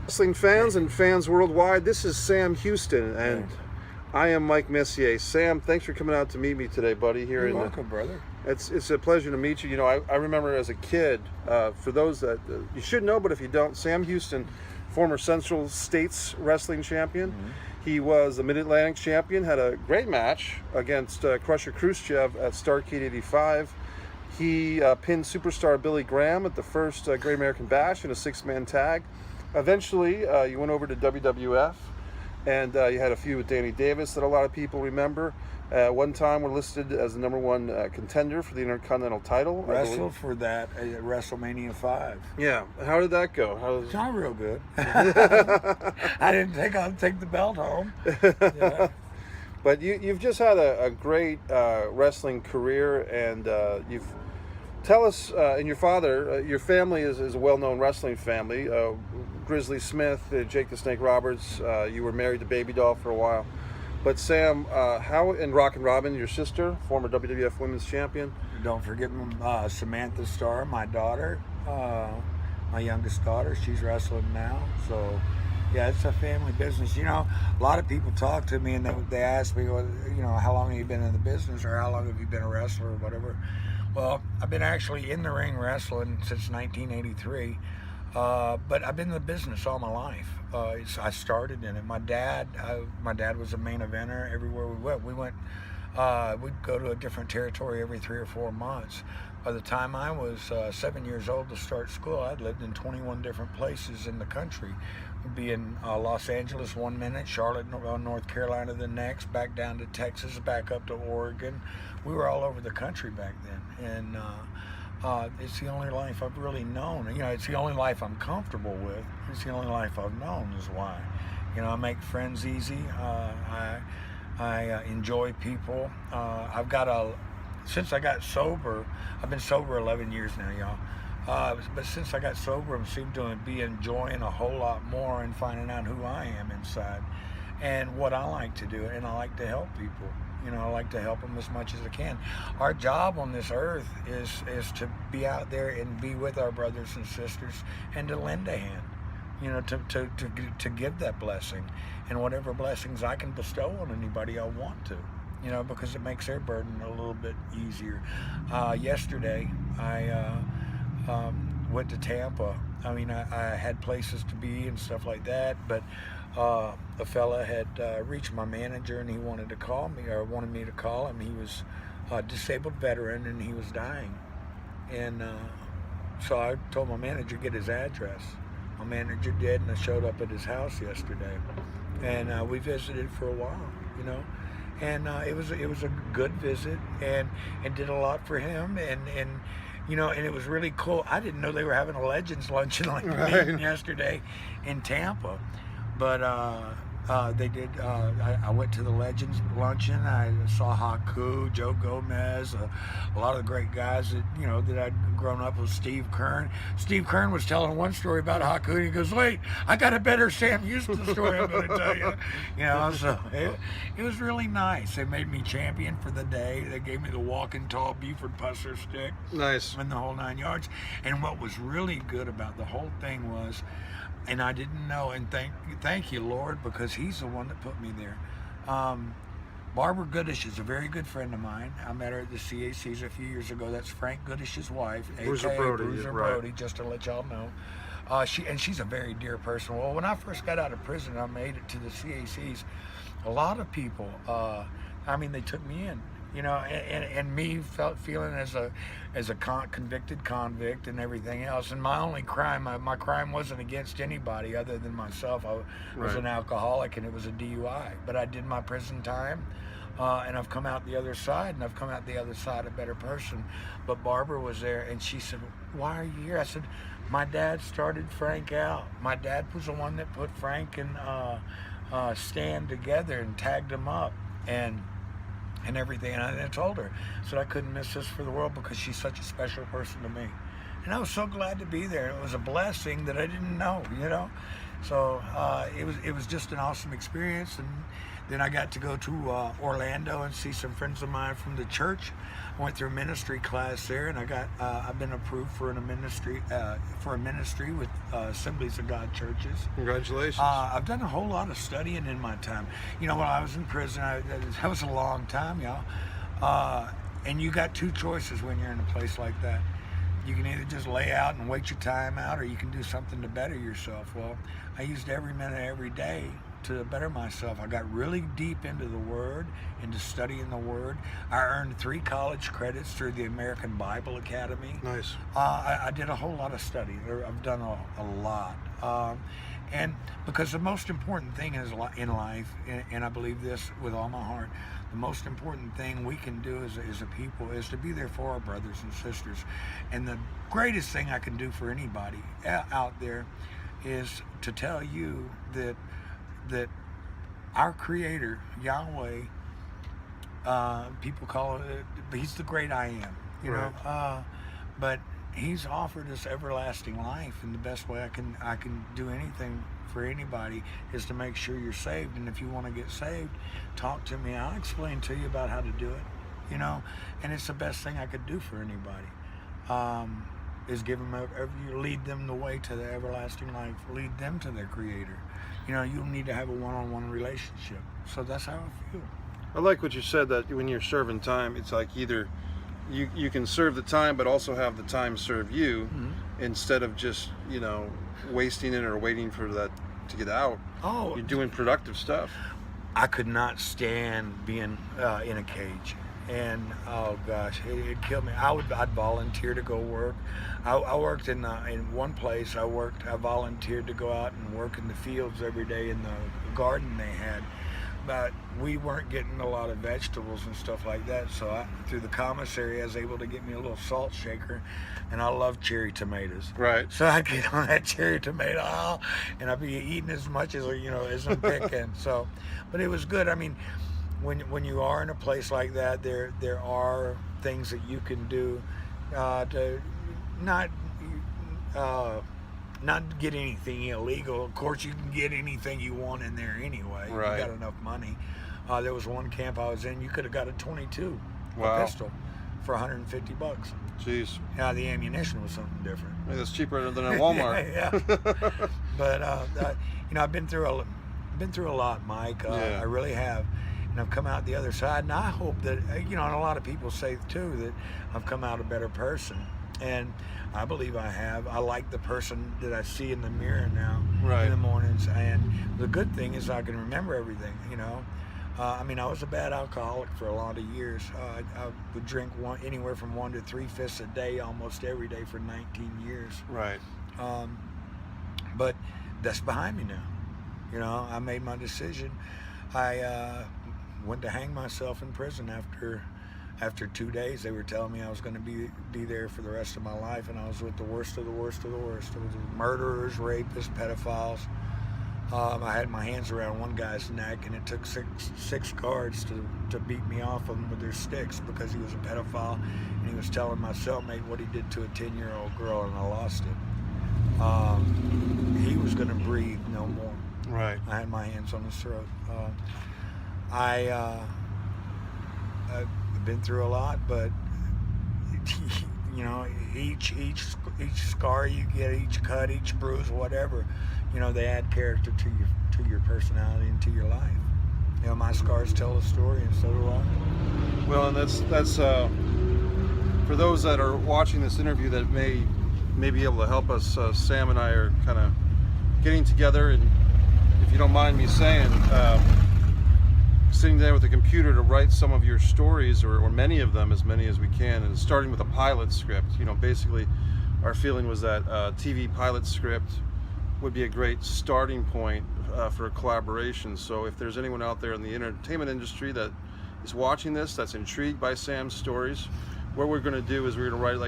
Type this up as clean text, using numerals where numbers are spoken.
Wrestling fans and fans worldwide, this is Sam Houston, and I am Mike Messier. Sam, thanks for coming out to meet me today, buddy. Here You're in welcome, brother. it's a pleasure to meet you. You know, I remember as a kid. For those that you should know, but if you don't, Sam Houston, former Central States wrestling champion. He was the Mid Atlantic champion. Had a great match against Crusher Khrushchev at Starrcade '85. He pinned superstar Billy Graham at the first Great American Bash in a six-man tag. Eventually, you went over to WWF, and you had a feud with Danny Davis that a lot of people remember. One time, we're listed as the #1 contender for the Intercontinental title. Wrestled for that at WrestleMania 5. Yeah. How did that go? It's not real good. I didn't think I'd take the belt home. Yeah. But you've just had a great wrestling career, and you've tell us. And your father, your family is a well-known wrestling family. Grizzly Smith, Jake the Snake Roberts. You were married to Baby Doll for a while. But Sam, and Rockin' Robin, your sister, former WWF Women's Champion. Don't forget Samantha Starr, my daughter, my youngest daughter. She's wrestling now. So, yeah, it's a family business. You know, a lot of people talk to me and they ask me, well, you know, how long have you been in the business, or how long have you been a wrestler or whatever. Well, I've been actually in the ring wrestling since 1983. But I've been in the business all my life. I started in it. My dad was a main eventer everywhere we went. We'd go to a different territory every 3 or 4 months. By the time I was 7 years old to start school, I'd lived in 21 different places in the country. We'd be in Los Angeles one minute, Charlotte, North Carolina the next, back down to Texas, back up to Oregon. We were all over the country back then, and it's the only life I've really known. You know, it's the only life I'm comfortable with. It's the only life I've known is why. You know, I make friends easy. I enjoy people. Since I got sober, I've been sober 11 years now, y'all. But since I got sober, I seem to be enjoying a whole lot more and finding out who I am inside and what I like to do. And I like to help people. You know, I like to help them as much as I can. Our job on this earth is to be out there and be with our brothers and sisters and to lend a hand, you know, to give that blessing, and whatever blessings I can bestow on anybody I want to, you know, because it makes their burden a little bit easier. Yesterday, I went to Tampa. I mean, I had places to be and stuff like that, but a fella had reached my manager and he wanted to call me, or wanted me to call him. He was a disabled veteran and he was dying. And so I told my manager to get his address. My manager did, and I showed up at his house yesterday. And we visited for a while, you know. And it was a good visit, and did a lot for him, and you know, and it was really cool. I didn't know they were having a Legends luncheon like me yesterday in Tampa. But they did. I went to the Legends luncheon. I saw Haku, Joe Gomez, a lot of the great guys that, you know, that I'd grown up with. Steve Kern. Steve Kern was telling one story about Haku, and he goes, "Wait, I got a better Sam Houston story I'm going to tell you." You know, so it was really nice. They made me champion for the day. They gave me the walking tall Buford Pusser stick. Nice. And the whole 9 yards. And what was really good about the whole thing was, and I didn't know, and thank you, Lord, because he's the one that put me there. Barbara Goodish is a very good friend of mine. I met her at the CACs a few years ago. That's Frank Goodish's wife, Bruiser a.k.a. Brody, Bruiser right. Brody, just to let y'all know. She's a very dear person. Well, when I first got out of prison, I made it to the CACs. A lot of people, they took me in. You know, and me feeling as a convicted convict and everything else. And my only crime, my crime wasn't against anybody other than myself. I was an alcoholic, and it was a DUI. But I did my prison time, and I've come out the other side, and I've come out the other side a better person. But Barbara was there, and she said, "Why are you here?" I said, "My dad started Frank out. My dad was the one that put Frank and Stan together and tagged them up, and everything." And I told her, so I couldn't miss this for the world because she's such a special person to me. And I was so glad to be there. It was a blessing that I didn't know, you know. So it was just an awesome experience. And then I got to go to Orlando and see some friends of mine from the church. I went through a ministry class there, and I've been approved for a ministry with Assemblies of God churches. Congratulations. I've done a whole lot of studying in my time. You know, when I was in prison, that was a long time, y'all. And you got two choices when you're in a place like that. You can either just lay out and wait your time out, or you can do something to better yourself. Well, I used every minute, every day to better myself. I got really deep into the Word, into studying the Word. I earned 3 college credits through the American Bible Academy. Nice. I did a whole lot of study. I've done a lot. And because the most important thing is in life, and I believe this with all my heart, the most important thing we can do as a people is to be there for our brothers and sisters. And the greatest thing I can do for anybody out there is to tell you that our Creator, Yahweh, people call it, He's the great I am, you Right. know. But He's offered us everlasting life, and the best way I can do anything for anybody is to make sure you're saved. And if you want to get saved, talk to me. I'll explain to you about how to do it, you know. And it's the best thing I could do for anybody. Is give them lead them the way to the everlasting life, lead them to their Creator. You know, you need to have a one-on-one relationship. So that's how I feel. I like what you said, that when you're serving time, it's like either you can serve the time, but also have the time serve you, instead of just, you know, wasting it or waiting for that to get out. Oh, You're doing productive stuff. I could not stand being in a cage, and oh gosh, it killed me. I'd volunteer to go work. I worked in one place. I volunteered to go out and work in the fields every day in the garden they had, but we weren't getting a lot of vegetables and stuff like that. So through the commissary, I was able to get me a little salt shaker, and I love cherry tomatoes. Right. So I get on that cherry tomato aisle, and I'd be eating as much as as I'm picking. So, but it was good. I mean, when you are in a place like that, there are things that you can do to not get anything illegal. Of course, you can get anything you want in there anyway. Right. You got enough money. There was one camp I was in. You could have got a .22, Wow. a pistol, for $150. Jeez. Now the ammunition was something different. Hey, that's cheaper than at Walmart. Yeah. But I've been through a lot, Mike. Yeah. I really have, and I've come out the other side. And I hope that and a lot of people say too that I've come out a better person, and I believe I have. I like the person that I see in the mirror now Right. in the mornings, and the good thing is I can remember everything. I mean, I was a bad alcoholic for a lot of years. I would drink anywhere from 1 to 3 fists a day, almost every day for 19 years. Right. But that's behind me now. I made my decision. I went to hang myself in prison after 2 days. They were telling me I was going to be there for the rest of my life, and I was with the worst of the worst of the worst. It was murderers, rapists, pedophiles. I had my hands around one guy's neck, and it took six guards to beat me off of him with their sticks because he was a pedophile, and he was telling my cellmate what he did to a 10-year-old girl, and I lost it. He was going to breathe no more. Right. I had my hands on his throat. I've been through a lot, but each scar you get, each cut, each bruise, whatever, they add character to your personality and to your life. My scars tell a story, and so do I. Well, and that's for those that are watching this interview that may be able to help us. Sam and I are kind of getting together, and if you don't mind me saying, sitting there with a computer to write some of your stories, or many of them, as many as we can, and starting with a pilot script. Basically our feeling was that TV pilot script would be a great starting point for a collaboration. So if there's anyone out there in the entertainment industry that is watching this, that's intrigued by Sam's stories, what we're going to do is we're going to write like